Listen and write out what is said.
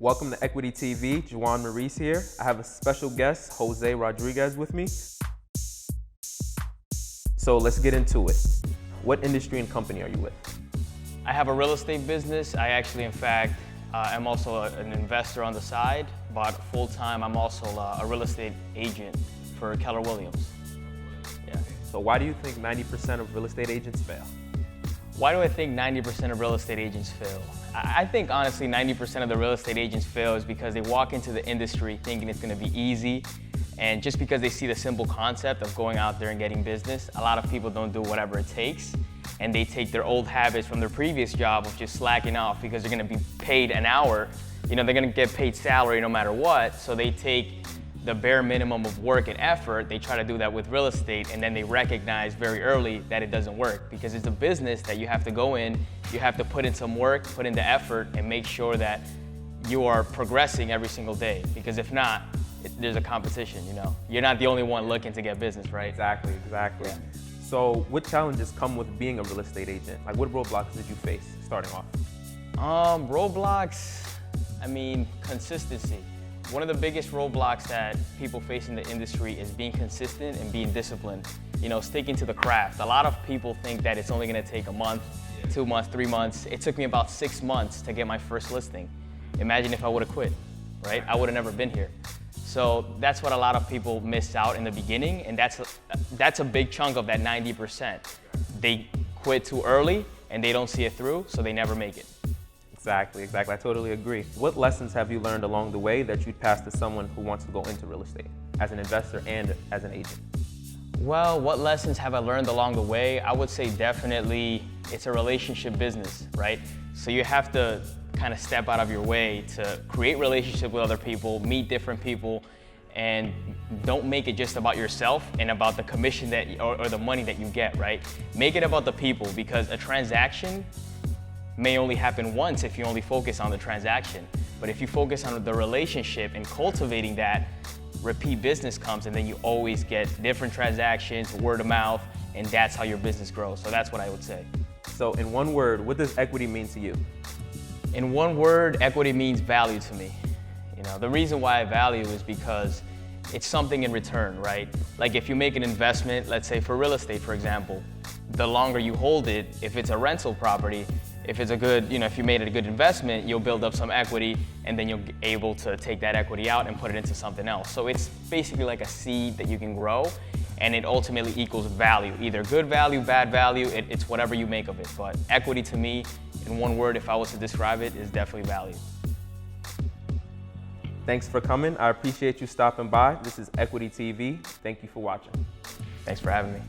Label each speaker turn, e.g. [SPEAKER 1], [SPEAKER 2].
[SPEAKER 1] Welcome to Equity TV, Juan Maurice here. I have a special guest, Jose Rodriguez with me. So let's get into it. What industry and company are you with?
[SPEAKER 2] I have a real estate business. I actually, in fact, I'm also an investor on the side, but full-time I'm also a real estate agent for Keller Williams. Yeah.
[SPEAKER 1] So why do you think 90% of real estate agents fail?
[SPEAKER 2] Why do I think 90% of real estate agents fail? I think honestly 90% of the real estate agents fail is because they walk into the industry thinking it's going to be easy, and just because they see the simple concept of going out there and getting business, a lot of people don't do whatever it takes, and they take their old habits from their previous job of just slacking off because they're going to be paid an hour. You know, they're going to get paid salary no matter what, so they take the bare minimum of work and effort. They try to do that with real estate, and then they recognize very early that it doesn't work, because it's a business that you have to go in, you have to put in some work, put in the effort, and make sure that you are progressing every single day, because if not, there's a competition, you know. You're not the only one looking to get business, right?
[SPEAKER 1] Exactly.
[SPEAKER 2] Yeah.
[SPEAKER 1] So what challenges come with being a real estate agent? Like, what roadblocks did you face starting off?
[SPEAKER 2] Roadblocks, I mean, consistency. One of the biggest roadblocks that people face in the industry is being consistent and being disciplined. You know, sticking to the craft. A lot of people think that it's only gonna take a month, 2 months, 3 months. It took me about 6 months to get my first listing. Imagine if I would've quit, right? I would've never been here. So that's what a lot of people miss out in the beginning, and that's a big chunk of that 90%. They quit too early and they don't see it through, so they never make it.
[SPEAKER 1] Exactly. I totally agree. What lessons have you learned along the way that you'd pass to someone who wants to go into real estate as an investor and as an agent?
[SPEAKER 2] Well, what lessons have I learned along the way? I would say definitely it's a relationship business, right? So you have to kind of step out of your way to create relationship with other people, meet different people, and don't make it just about yourself and about the commission that or the money that you get, right? Make it about the people, because a transaction may only happen once if you only focus on the transaction. But if you focus on the relationship and cultivating that, repeat business comes, and then you always get different transactions, word of mouth, and that's how your business grows. So that's what I would say.
[SPEAKER 1] So in one word, what does equity mean to you?
[SPEAKER 2] In one word, equity means value to me. You know, the reason why I value is because it's something in return, right? Like if you make an investment, let's say for real estate, for example, the longer you hold it, if it's a rental property, if it's a good, you know, if you made it a good investment, you'll build up some equity, and then you'll be able to take that equity out and put it into something else. So it's basically like a seed that you can grow, and it ultimately equals value, either good value, bad value, it's whatever you make of it. But equity to me, in one word, if I was to describe it, is definitely value.
[SPEAKER 1] Thanks for coming. I appreciate you stopping by. This is Equity TV. Thank you for watching.
[SPEAKER 2] Thanks for having me.